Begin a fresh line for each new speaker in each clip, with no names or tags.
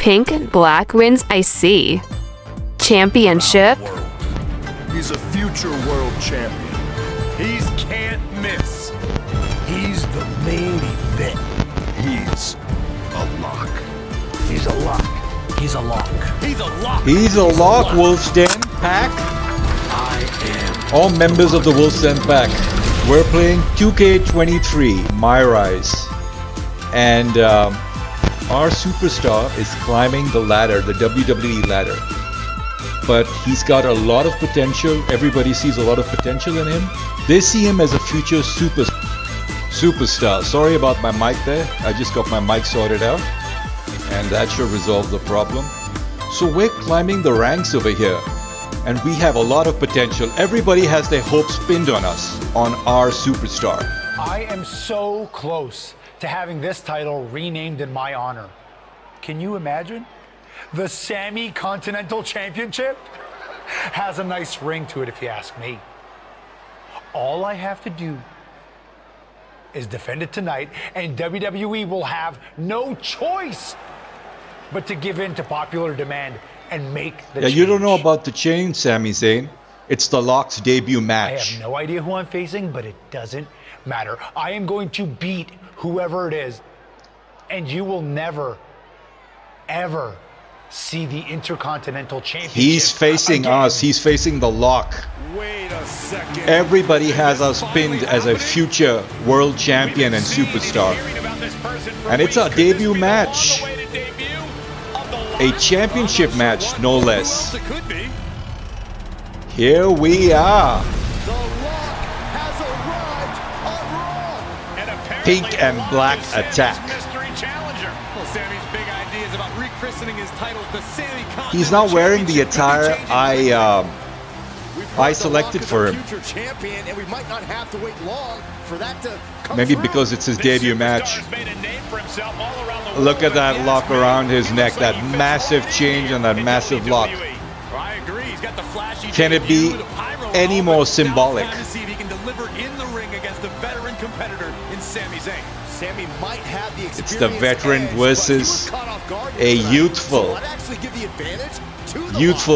Pink and black wins, I see. Championship?
He's a future world champion. He's can't miss. He's the main event. He's a lock. He's a lock. He's a lock. He's a lock.
He's a lock, WolfsDen pack. All members of the WolfsDen pack. We're playing 2K23, My Rise. And our superstar is climbing the ladder, the WWE ladder. But he's got a lot of potential. Everybody sees a lot of potential in him. They see him as a future superstar. Sorry about my mic there. I just got my mic sorted out. And that should resolve the problem. So we're climbing the ranks over here. And we have a lot of potential. Everybody has their hopes pinned on us, on our superstar.
I am so close to having this title renamed in my honor. Can you imagine? The Sammy Continental Championship has a nice ring to it, if you ask me. All I have to do is defend it tonight, and WWE will have no choice but to give in to popular demand and make the change.
You don't know about the change, Sami Zayn. It's the Lock's debut match.
I have no idea who I'm facing, but it doesn't matter. I am going to beat whoever it is, and you will never, ever see the Intercontinental Championship.
He's facing us. He's facing the Lock.
Wait a second.
Everybody has us pinned as a future world champion and superstar. And it's our debut match. A championship match, no less. Here we are. Pink and black attack. He's not wearing the attire I selected for him. Maybe because it's his debut match. Look at that lock around his neck, that massive change and that massive lock. Can it be any more symbolic? It's the veteran versus a youthful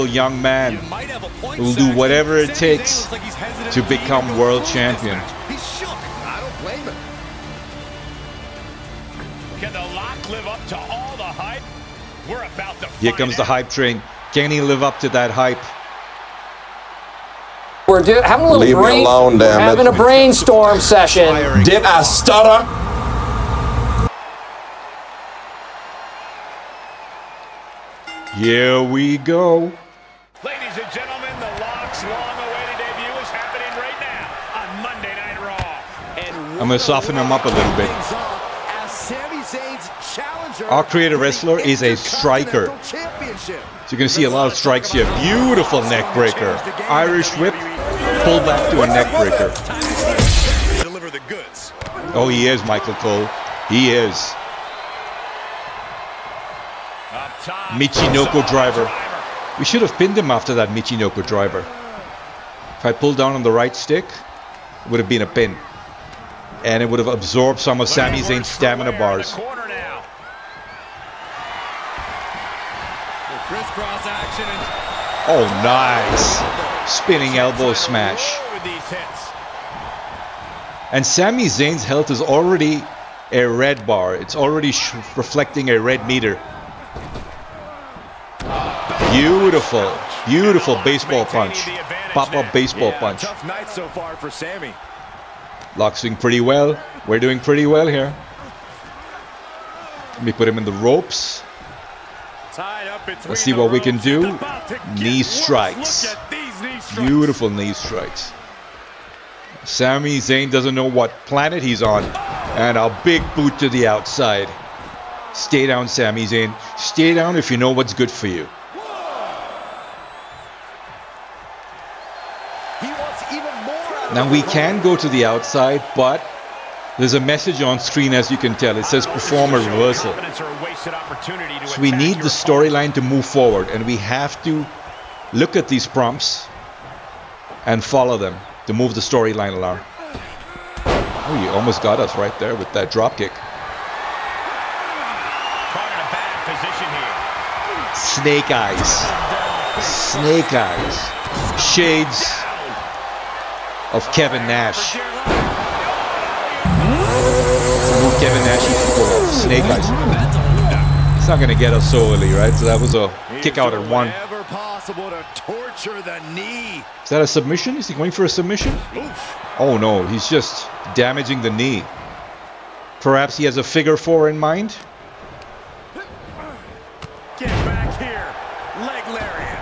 young man who will do whatever it takes to become world champion.
Can the Lock live up to all the hype? We're about to
Here comes the hype train. Can he live up to that hype?
We're having a little
Leave me alone, damn it.
having a brainstorm session.
Did I stutter?
Here we go.
Ladies and gentlemen, the Lock's long-awaited debut is happening right now on Monday Night Raw.
I'm going to soften him up a little bit. Our creative wrestler is a striker. So you're going to see a lot of strikes here. Beautiful neck breaker. Irish whip, pull back to a neck breaker.
Deliver the goods.
Oh, he is, Michael Cole. He is. Michinoko driver. We should have pinned him after that Michinoko driver. If I pulled down on the right stick, it would have been a pin. And it would have absorbed some of Sami Zayn's stamina bars. Oh, nice. Spinning elbow smash. And Sami Zayn's health is already a red bar. It's already reflecting a red meter. Beautiful. Beautiful baseball punch. Pop-up baseball punch.
Tough night so far for Sammy.
Lock's doing pretty well. We're doing pretty well here. Let me put him in the ropes. Let's see what we can do. Knee strikes. Beautiful knee strikes. Sami Zayn doesn't know what planet he's on. And a big boot to the outside. Stay down, Sami Zayn. Stay down if you know what's good for you. Now we can go to the outside, but there's a message on screen, as you can tell. It says perform a reversal. So we need the storyline to move forward, and we have to look at these prompts and follow them to move the storyline along. Oh, you almost got us right there with that drop kick.
Caught in a bad position here.
Snake eyes. Snake eyes. Shades of Kevin Nash. Kevin Nash used to pull off. Snake eyes. It's not going to get us so early, right? So that was a kick out at 1.
To torture the knee.
Is that a submission? Is he going for a submission? Oh no, he's just damaging the knee. Perhaps he has a figure 4 in mind?
Get back here. Leg lariat.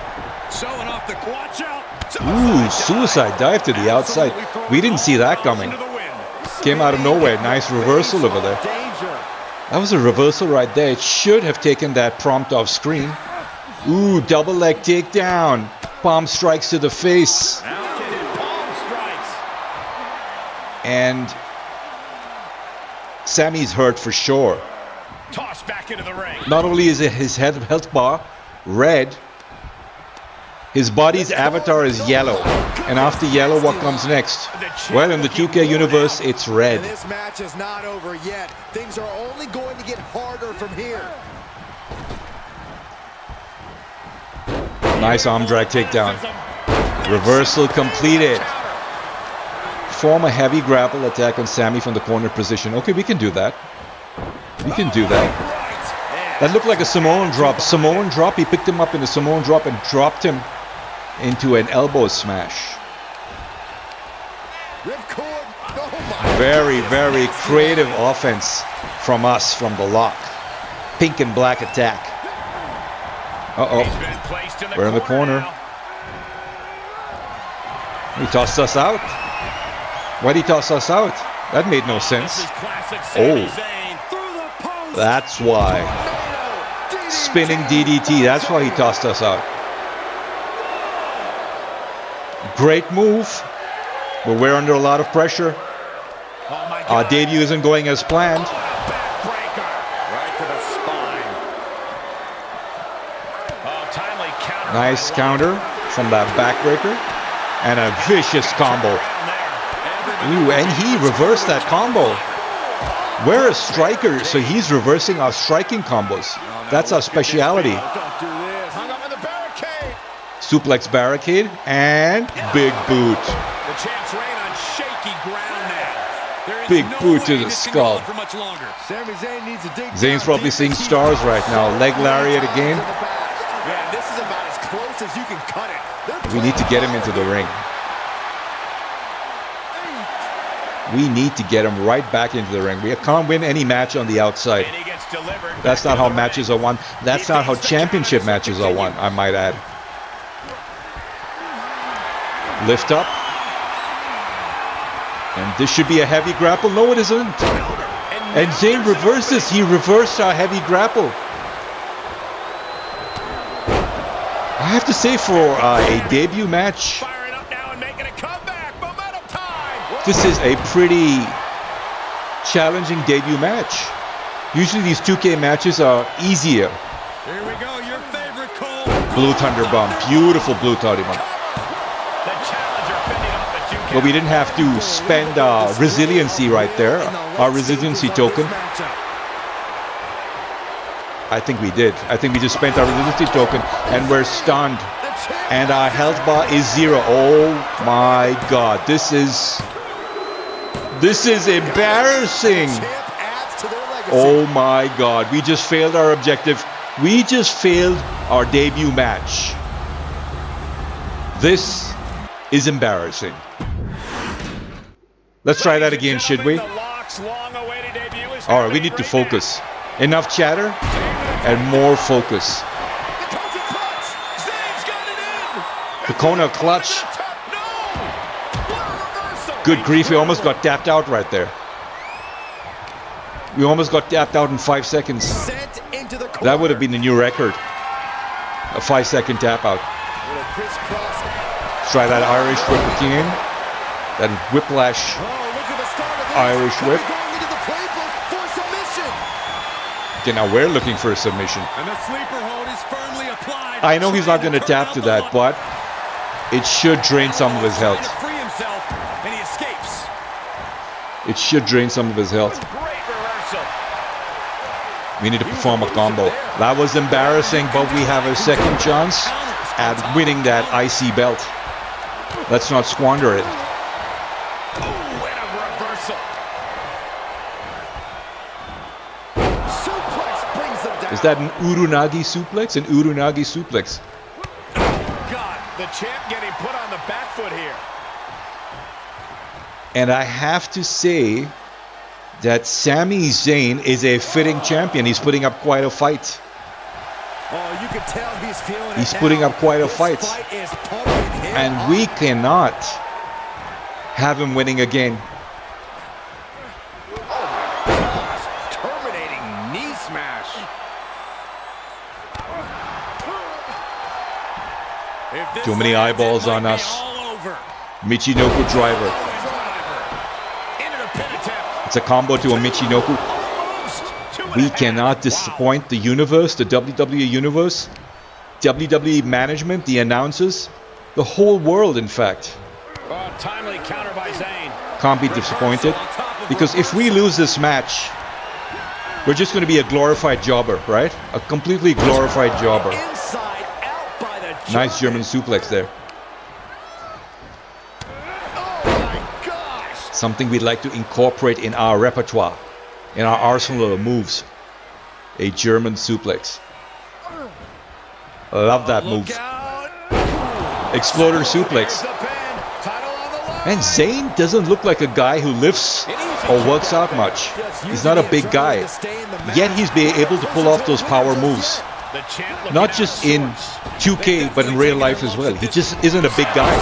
Showing off the watch out.
Ooh, suicide dive to the outside. We didn't see that coming. Came out of nowhere. Nice reversal over there. That was a reversal right there. It should have taken that prompt off screen. Ooh, double leg takedown. Palm strikes to the face. And Sammy's hurt for sure.
Toss back into the ring.
Not only is his health bar red, his body's avatar is yellow. And after yellow, what comes next? Well, in the 2K universe, it's red.
And this match is not over yet. Things are only going to get harder from here.
Nice arm drag takedown. Reversal completed. Form a heavy grapple attack on Sammy from the corner position. Okay, we can do that. We can do that. That looked like a Samoan drop. Samoan drop. He picked him up in a Samoan drop and dropped him into an elbow smash. Very, very creative offense from us from the lock. Pink and black attack. Uh-oh. We're in the corner. He tossed us out. Why'd he toss us out? That made no sense. Oh. That's why. Spinning DDT. That's why he tossed us out. Great move. But we're under a lot of pressure. Our debut isn't going as planned. Nice counter from that backbreaker. And a vicious combo. Ooh, and he reversed that combo. We're a striker, so he's reversing our striking combos. That's our speciality. Suplex barricade and big boot. Big boot to the skull. Zayn's probably seeing stars right now. Leg lariat again. We need to get him into the ring. We need to get him right back into the ring. We can't win any match on the outside. That's not how matches are won. That's not how championship matches are won, I might add. Lift up. And this should be a heavy grapple. No, it isn't. And Zayn reverses. He reversed our heavy grapple. I have to say, for a debut match, this is a pretty challenging debut match. Usually these 2K matches are easier.
Here we go, your favorite call.
Blue Thunder Bomb. Beautiful Blue Thunder Bomb. But we didn't have to spend resiliency right there. Our resiliency token. I think we did. I think we just spent our resiliency token and we're stunned. And our health bar is 0. Oh my god. This is embarrassing. Oh my god. We just failed our objective. We just failed our debut match. This is embarrassing. Let's try that again, should we? Alright, we need to focus. Enough chatter and more focus. The corner clutch. Good grief, we almost got tapped out right there. We almost got tapped out in 5 seconds. That would have been the new record. A 5-second tap out. Let's try that Irish whip again. That whiplash Irish whip. Okay, now we're looking for a submission. I know he's not going to tap to that, but it should drain some of his health. It should drain some of his health. We need to perform a combo. That was embarrassing, but we have a second chance at winning that IC belt. Let's not squander it. Is that an Urunagi suplex? An Urunagi suplex.
God, the champ getting put on the back foot here.
And I have to say that Sami Zayn is a fitting champion. He's putting up quite a fight.
Oh, you can tell he's feeling it.
He's putting up quite a fight.
Is pumping him
And
up.
we cannot have him winning again.
Terminating knee smash.
Too many eyeballs on us. Michinoku driver. It's a combo to a Michinoku. We cannot disappoint the universe, the WWE universe, WWE management, the announcers, the whole world, in fact.
Timely counter by Zayn.
Can't be disappointed. Because if we lose this match, we're just going to be a glorified jobber, right? A completely glorified jobber.
Inside out by the
Nice German suplex there.
Oh my gosh.
Something we'd like to incorporate in our repertoire, in our arsenal of moves. A German suplex. Love that move. Exploder suplex. And Zayn doesn't look like a guy who lifts or works out much. He's not a big guy. Yet he's being able to pull off those power moves. Not just in 2K, but in real life as well. He just isn't a big guy.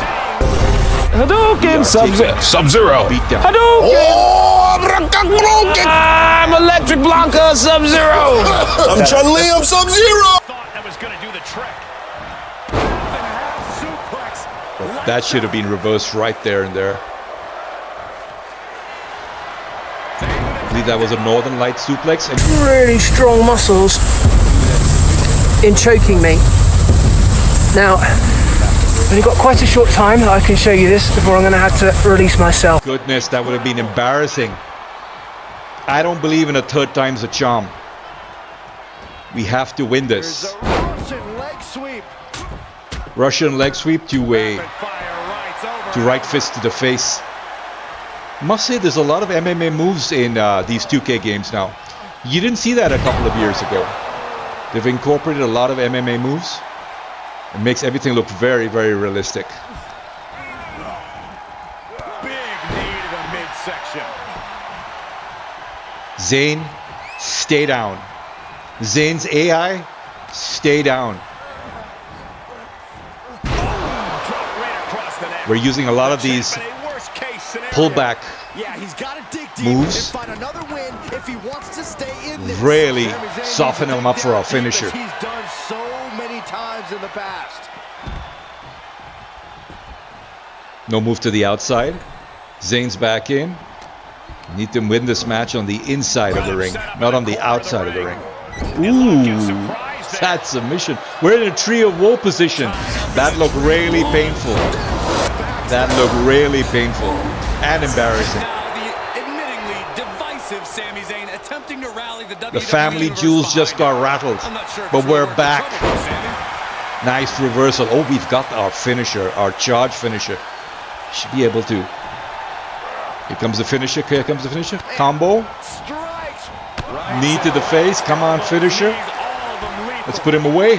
Hadouken!
Sub-Zero.
Beat down.
Hadouken! I'm Electric Blanca Sub-Zero!
I'm Chun-Li, I'm Sub-Zero.
That was going to do the trick.
That should have been reversed right there and there. I believe that was a Northern Light suplex. And
Really strong muscles in choking me. Now, I've only got quite a short time that I can show you this before I'm going to have to release myself.
goodness, that would have been embarrassing. I don't believe in a third time's a charm. We have to win this.
There's a Russian leg sweep.
Russian leg sweep to right fist to the face. Must say there's a lot of MMA moves in these 2K games now. You didn't see that a couple of years ago. They've incorporated a lot of MMA moves. It makes everything look very, very realistic.
Big knee to the midsection.
Zayn, stay down. Zayn's AI, stay down. We're using a lot of these pullback
Yeah, he's got to dig deep
moves.
and find another win if he wants to stay in this.
Really
Sami Zayn
soften
needs to
him up
dig
for our
down deep
finisher.
as he's done so many times in the past.
No move to the outside. Zayn's back in. Need to win this match on the inside of the ring, not on the outside of the ring. Ooh, that submission. We're in a tree of woe position. That looked really painful. That looked really painful and embarrassing.
The admittingly divisive Sami Zayn attempting to rally the WWE
The family
universe
jewels just got
behind him.
rattled,
I'm not sure if
but
it's
we're
worth the
back.
trouble, Sami.
Nice reversal. Oh, we've got our finisher, our charge finisher. Should be able to. Here comes the finisher. Here comes the finisher. Combo.
Strikes.
Knee to the face. Come on, finisher. Let's put him away.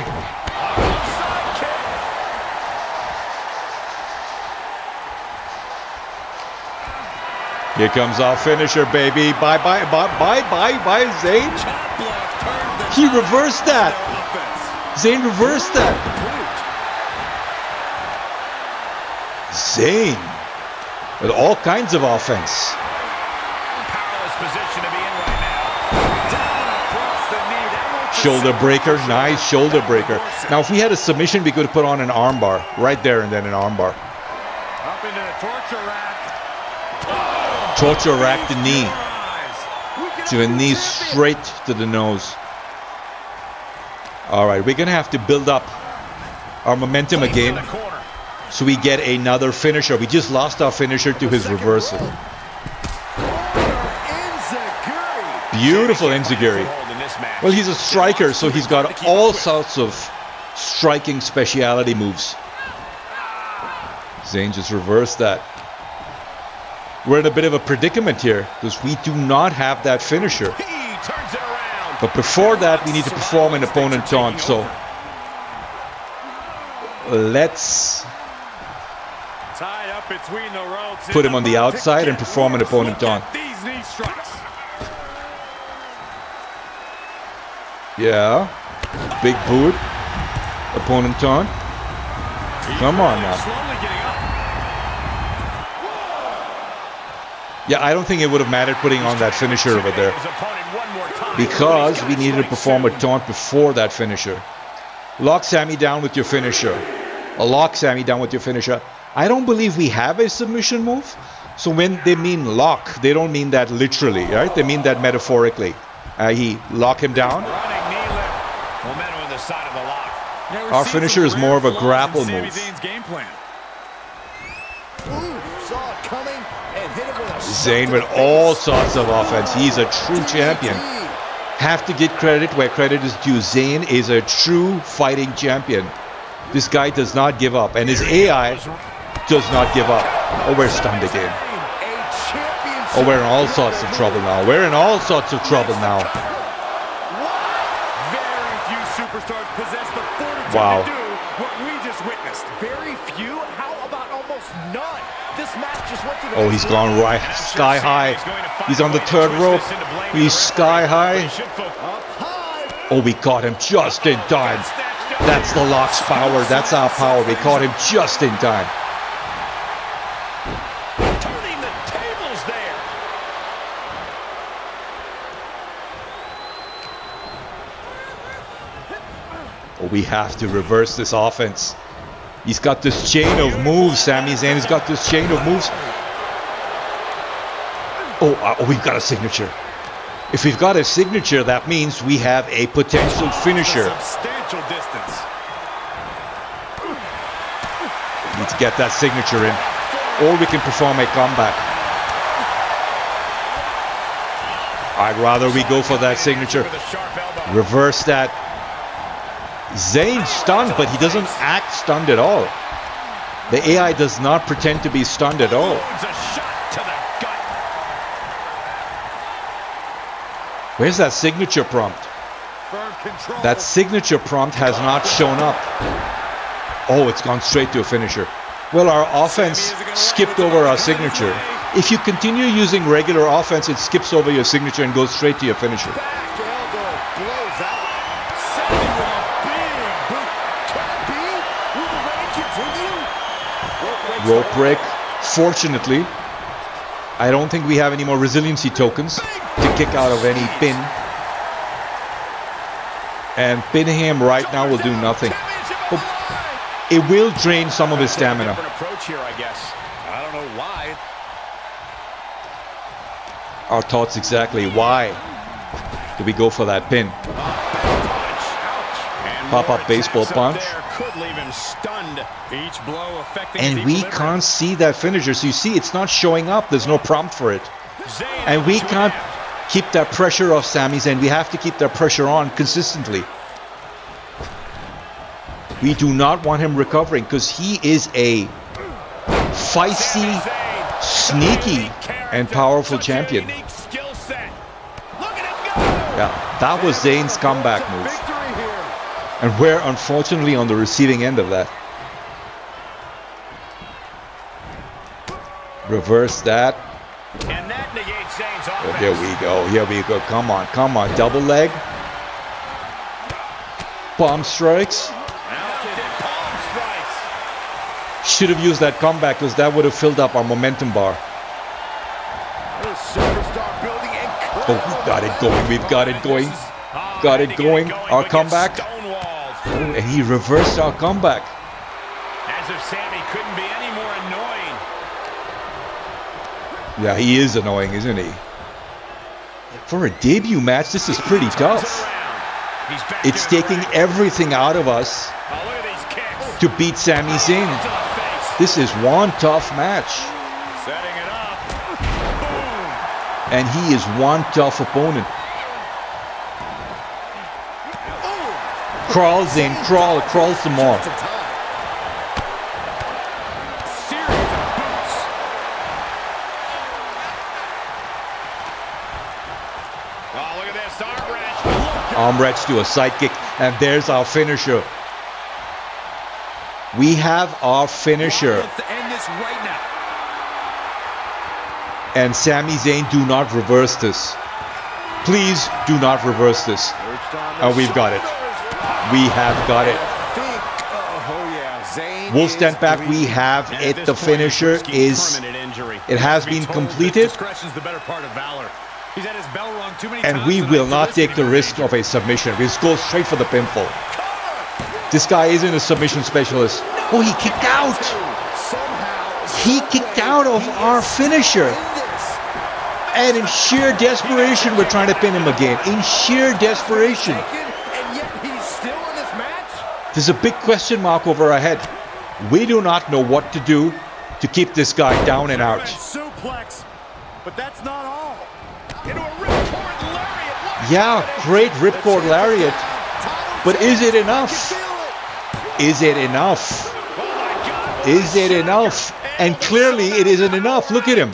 Here comes our finisher, baby. Bye, bye, bye, bye, bye, bye, Zayn. He reversed that. Zayn reversed that. Zayn with all kinds of offense. Shoulder breaker, nice shoulder breaker. Now, if we had a submission, we could have put on an armbar right there and then an armbar.
Up into the torture rack.
Torture rack the knee. To the knee straight to the nose. All right, we're going to have to build up our momentum again so we get another finisher. We just lost our finisher to his reversal. Beautiful enziguri.
match.
Well, he's a striker, so he's got all sorts of striking speciality moves. Zayn just reversed that. We're in a bit of a predicament here because we do not have that finisher.
He turns it around.
But before that, we need to perform an opponent taunt. So let's
Tied up between the ropes.
put him on the outside and perform an opponent taunt.
These knee strikes.
Yeah. Big boot. Opponent taunt. Come on now.
Slowly getting up.
Yeah, I don't think it would have mattered putting on that finisher over there
His opponent one more time.
because we needed to perform a taunt before that finisher. Lock Sammy down with your finisher. Lock Sammy down with your finisher. I don't believe we have a submission move. So when they mean lock, they don't mean that literally, right? They mean that metaphorically. He lock him down.
Running knee lift. Momentum on the side of the lock.
Our finisher is more of a grapple
Sami
move.
Zayn's game plan.
Ooh, saw it coming and hit it with a
Zayn with all sorts of offense. He's a true champion. Have to get credit where credit is due. Zayn is a true fighting champion. This guy does not give up, and his AI does not give up. Oh, we're stunned again. Oh, we're in all sorts of trouble now. We're in all sorts of trouble now.
Very few superstars possess the fortitude
Wow.
to do what we just witnessed.
Very few? How about almost none? This match just went to the
Oh, he's gone right sky high. He's on the third rope. He's sky high. Oh, we caught him just in time. That's the Lock's power. That's our power. We caught him just in time.
Turning the tables there.
Oh, we have to reverse this offense. He's got this chain of moves, Sami Zayn has got this chain of moves. Oh, we've got a signature. If we've got a signature, that means we have a potential finisher.
Substantial distance.
Need to get that signature in, or we can perform a comeback. I'd rather we go for that signature.
With a sharp elbow.
Reverse that. Zayn's stunned, but he doesn't act stunned at all. The AI does not pretend to be stunned at all.
Loads a shot to the gut.
Where's that signature prompt?
Firm control.
That signature prompt has not shown up. Oh, it's gone straight to a finisher. Well, our offense skipped over our signature. If you continue using regular offense, it skips over your signature and goes straight to your finisher.
back elbow blows out. Sami with a big boot. Can it be? Will the reign continue?
Rope break. Fortunately, I don't think we have any more resiliency tokens to kick out of any pin. And pinning him right now will do nothing. Oh, it will drain some of his stamina.
Different approach here, I guess. I don't know why.
Our thoughts exactly. Why do we go for that pin? Pop-up baseball punch.
Could leave him stunned. Each blow affecting
And we can't see that finisher. So you see, it's not showing up. There's no prompt for it. And we can't keep that pressure off Sami Zayn. We have to keep that pressure on consistently. We do not want him recovering because he is a feisty, sneaky, and powerful champion. Yeah, that was Zayn's comeback move. And we're unfortunately on the receiving end of that. Reverse that.
And that negates Zayn's
Oh,
offense.
here we go. Here we go. Come on. Come on. Double leg. Palm strikes.
Palm strikes.
Should have used that comeback because that would have filled up our momentum bar.
This superstar building incredible.
Oh, we got it going. We've got it going. Got it going. Our comeback.
Stonewalled.
Oh, and he reversed our comeback.
As if Sami couldn't be any more annoying.
Yeah, he is annoying, isn't he? For a debut match, this is pretty tough.
He's back
It's
to the
taking
ring.
everything out of us
Oh, look at these kicks.
to beat Sami Zayn.
To the face.
This is one tough match.
Setting it up. Boom.
And he is one tough opponent. Crawl, Zayn, crawl. Crawls them all.
Series of boots. Oh, look at this arm wrench.
Arm wrench to a sidekick, and there's our finisher. We have our finisher.
Let's end this right now.
And Sami Zayn, do not reverse this. Please do not reverse this. And we've got it. We have got it. WolfsDen back, we have it. The finisher is, it has been completed. And we will not take the risk of a submission. We'll go straight for the pinfall. This guy isn't a submission specialist. Oh, he kicked out. He kicked out of our finisher. And in sheer desperation, we're trying to pin him again. In sheer desperation. There's a big question mark over our head. We do not know what to do to keep this guy down and out.
Suplex, but that's not all. Into a ripcord lariat.
Yeah, great ripcord lariat. But is it enough? Is it enough? Is it enough? And clearly it isn't enough. Look at him.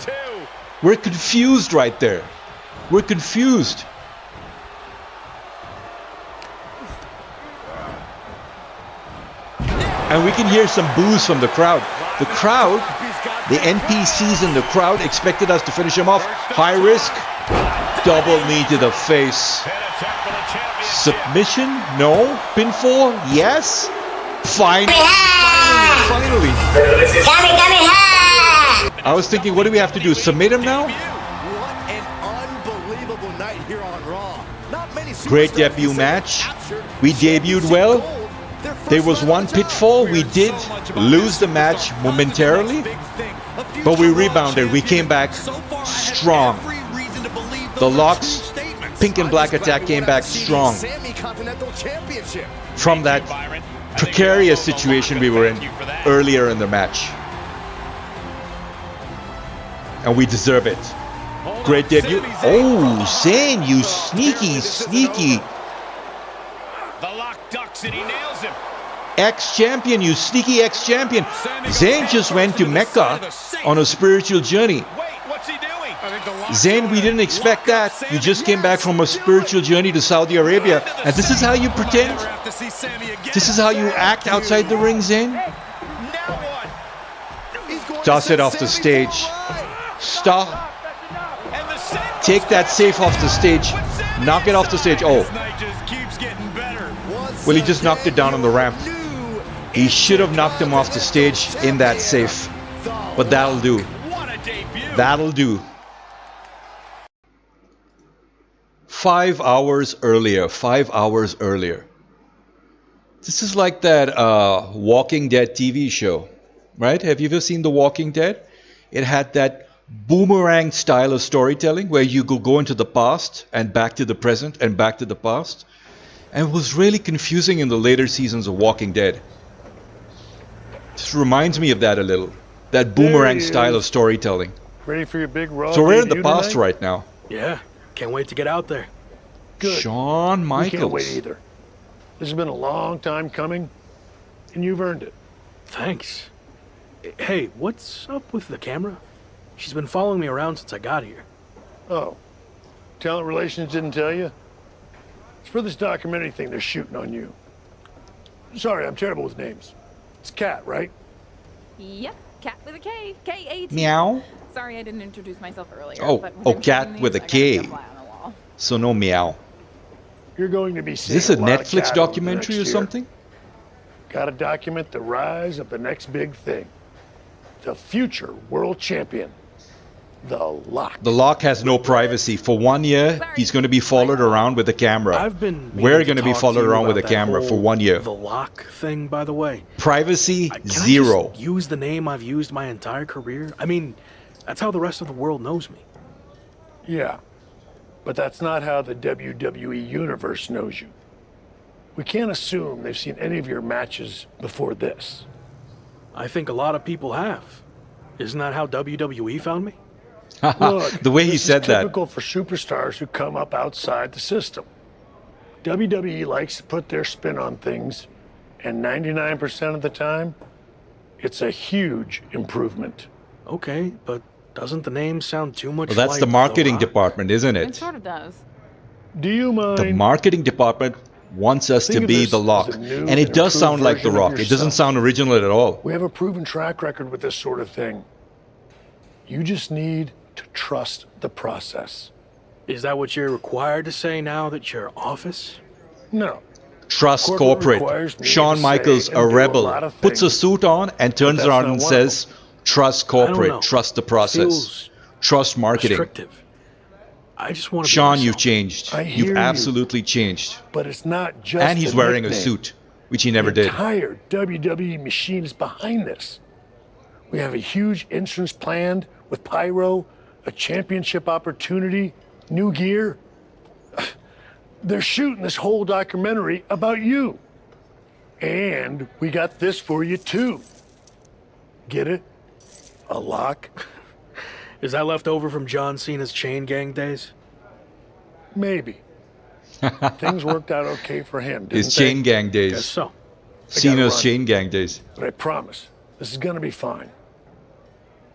We're confused right there. We're confused. And we can hear some boos from the crowd. The crowd, the NPCs in the crowd expected us to finish him off. High risk. Double knee to the face. Submission? No. Pinfall? Yes. Finally. I was thinking, what do we have to do? Submit him now? Great debut match. We debuted well. There was one pitfall. We did lose the match momentarily, but we rebounded. We came back strong. The Locks pink and black attack came back strong from that precarious situation we were in earlier in the match. And we deserve it. Great debut. Oh, Zayn, you sneaky.
The Lock ducks and he nails him.
Ex-champion, you sneaky ex-champion. Zayn just went to Mecca on a spiritual journey. Zayn, we didn't expect that. You just came back from a spiritual journey to Saudi Arabia. And this is how you pretend? This is how you act outside the ring, Zayn? Toss it off the stage. Stop. Take that safe off the stage. Knock it off the stage. Oh. Well, he just knocked it down on the ramp. He should have knocked him off the stage in that safe. But that'll do. That'll do. 5 hours earlier. 5 hours earlier. This is like that Walking Dead TV show. Right? Have you ever seen The Walking Dead? It had that boomerang style of storytelling where you could go into the past and back to the present and back to the past. And it was really confusing in the later seasons of Walking Dead. Just reminds me of that a little. That boomerang style of storytelling.
Ready for your big Raw?
So we're in the past right now.
Yeah, can't wait to get out there.
Good. Shawn Michaels.
We can't wait either. This has been a long time coming, and you've earned it.
Thanks. Hey, what's up with the camera? She's been following me around since I got here.
Oh, talent relations didn't tell you? It's for this documentary thing they're shooting on you. Sorry, I'm terrible with names. It's Kat, right?
Yep, Kat with a K. K-A-T.
Meow.
Sorry I didn't introduce myself earlier.
Oh, Kat with a K. So no meow.
You're going to be seeing
Is this a
lot of
Netflix
Kat
documentary
over
or
the next
something?
year. Gotta document the rise of the next big thing. The future world champion. The Lock.
The Lock has no privacy. For 1 year, he's going to be followed around with a camera. We're going to be followed around with a camera for 1 year.
The Lock thing, by the way.
Privacy,
Can
zero.
I just use the name I've used my entire career? I mean, that's how the rest of the world knows me.
Yeah, but that's not how the WWE Universe knows you. We can't assume they've seen any of your matches before this.
I think a lot of people have. Isn't that how WWE found me?
Look,
the way he
this
said
is
that.
typical for superstars who come up outside the system. WWE likes to put their spin on things, and 99% of the time, it's a huge improvement.
Okay, but doesn't the name sound too much
Well, that's
like
the marketing
Rock?
department, isn't
It
it?
sort of does.
Do you mind?
The marketing department wants us
Think
to
of
be
this
The Rock.
as a new
And it
and
does sound
improved
like The
version of
Rock. It doesn't
yourself.
sound original at all.
We have a proven track record with this sort of thing. You just need to trust the process.
Is that what you're required to say now that you're office?
No.
Trust
Corporate
corporate.
requires me
Shawn
to
Michaels,
say
a
and do a
rebel,
lot of
puts a
things,
suit on and turns
that's
around
not
and
one of
says, trust
I don't
corporate,
know.
trust the process,
Feels
trust marketing.
restrictive. I just want to
Sean,
be
you've
myself.
changed.
I hear
You've
you.
absolutely changed.
But it's not just
And he's
a
wearing a
nickname.
suit, which he never
The
did.
entire WWE machine is behind this. We have a huge entrance planned with pyro, a championship opportunity, new gear. They're shooting this whole documentary about you. And we got this for you too. Get it? A lock?
Is that left over from John Cena's chain gang days?
Maybe. Things worked out okay for him, didn't
His
they?
chain gang
Guess
days.
so.
Cena's
run.
chain gang days.
But I promise, this is gonna be fine.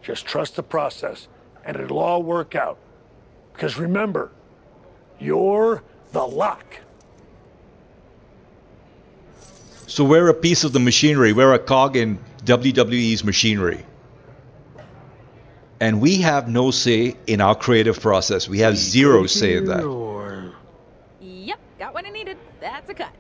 Just trust the process, and it'll all work out. Because remember, you're the lock.
So we're a piece of the machinery. We're a cog in WWE's machinery. And we have no say in our creative process. We have zero say in that.
Or...
Yep, got what I needed. That's a cut.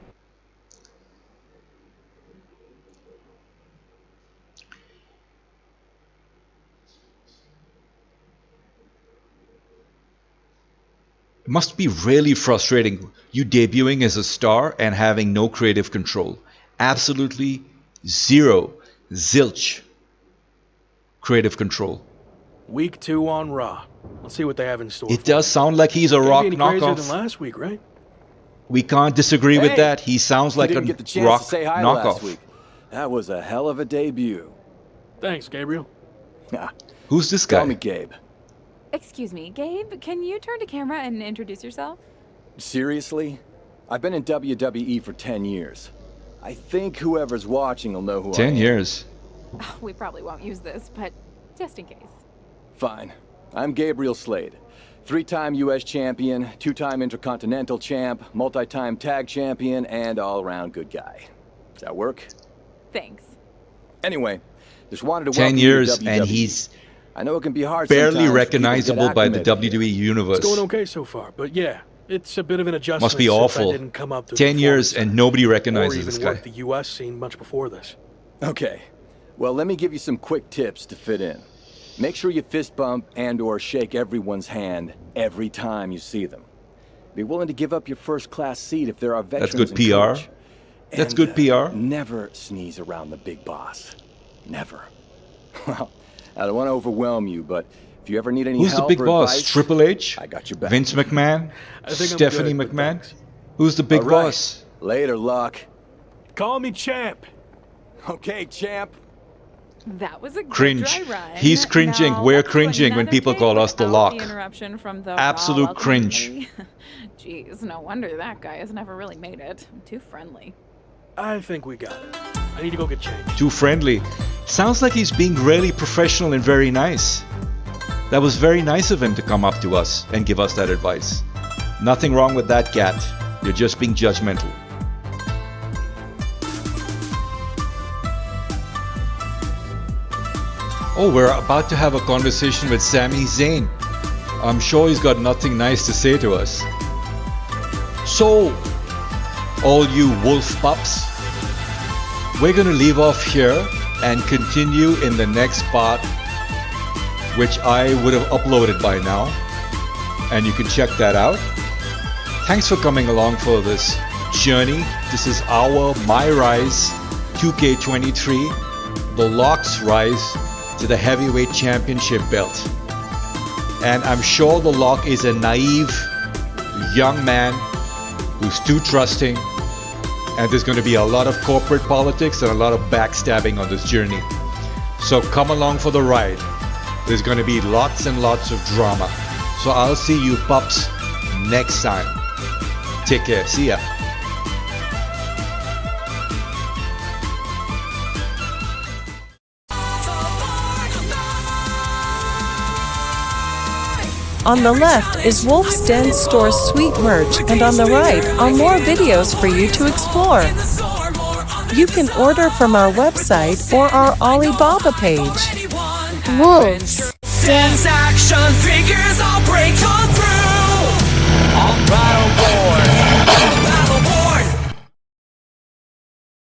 It must be really frustrating, you debuting as a star and having no creative control. Absolutely zero, zilch creative control.
Week 2 on Raw. Let's see what they have in store.
It does sound like he's a
Can't
Rock
be any crazier than
knockoff.
last week, right?
We can't disagree with
Hey!
that. He sounds like a
didn't get the chance
Rock
to say hi last
knockoff.
week. That was a hell of a debut.
Thanks, Gabriel.
Who's this
Call
guy?
me Gabe.
Excuse me, Gabe, can you turn to camera and introduce yourself?
Seriously? I've been in WWE for 10 years. I think whoever's watching will know who I am.
10 years.
We probably won't use this, but just in case.
Fine. I'm Gabriel Slade. 3-time U.S. champion, 2-time Intercontinental champ, multi-time tag champion, and all-around good guy. Does that work?
Thanks.
Anyway, just wanted to
10
welcome
years
you to WWE.
and he's
I know it can be hard
barely
sometimes for people to get
recognizable by the
acclimated
WWE
here.
universe.
It's going okay so far, but yeah, it's a bit of an adjustment.
Must be
since
awful.
I didn't come up through
10
the
years
performance
and nobody
center,
recognizes
or even
this guy.
worked the U.S. scene much before this.
Okay. Well, let me give you some quick tips to fit in. Make sure you fist bump and or shake everyone's hand every time you see them. Be willing to give up your first-class seat if there are veterans
That's good
and
PR.
coach.
That's
And,
good PR.
Never sneeze around the big boss. Never. Well, I don't want to overwhelm you, but if you ever need any
Who's the
help
big
or
boss?
advice,
Triple H?
I got your back.
Vince McMahon?
I think I'm
Stephanie
good, but
McMahon?
thanks.
Who's the big
All right.
boss?
Later, Luck.
Call me champ.
Okay, champ.
That was a good
Cringe.
dry run.
He's cringing.
Now,
We're
let's do
cringing when
another
people
take
call us the
without
Lock.
The interruption from the
Absolute
Raw welcome
cringe.
committee. Jeez, no wonder that guy has never really made it. Too friendly.
I think we got it. I need to go get changed.
Too friendly. Sounds like he's being really professional and very nice. That was very nice of him to come up to us and give us that advice. Nothing wrong with that, cat. You're just being judgmental. Oh, we're about to have a conversation with Sami Zayn. I'm sure he's got nothing nice to say to us. So, all you wolf pups, we're gonna leave off here and continue in the next part, which I would have uploaded by now, and you can check that out. Thanks for coming along for this journey. This is my rise 2K23, the Lock's rise to the heavyweight championship belt. And I'm sure the Lock is a naive young man who's too trusting, and there's going to be a lot of corporate politics and a lot of backstabbing on this journey. So come along for the ride. There's going to be lots and lots of drama. So I'll see you pups next time. Take care. See ya.
On the left is WolfsDen Store's sweet merch, and on the right are more videos for you to explore. You can order from our website or our AliBaba page.
WolfsDen.
Action figure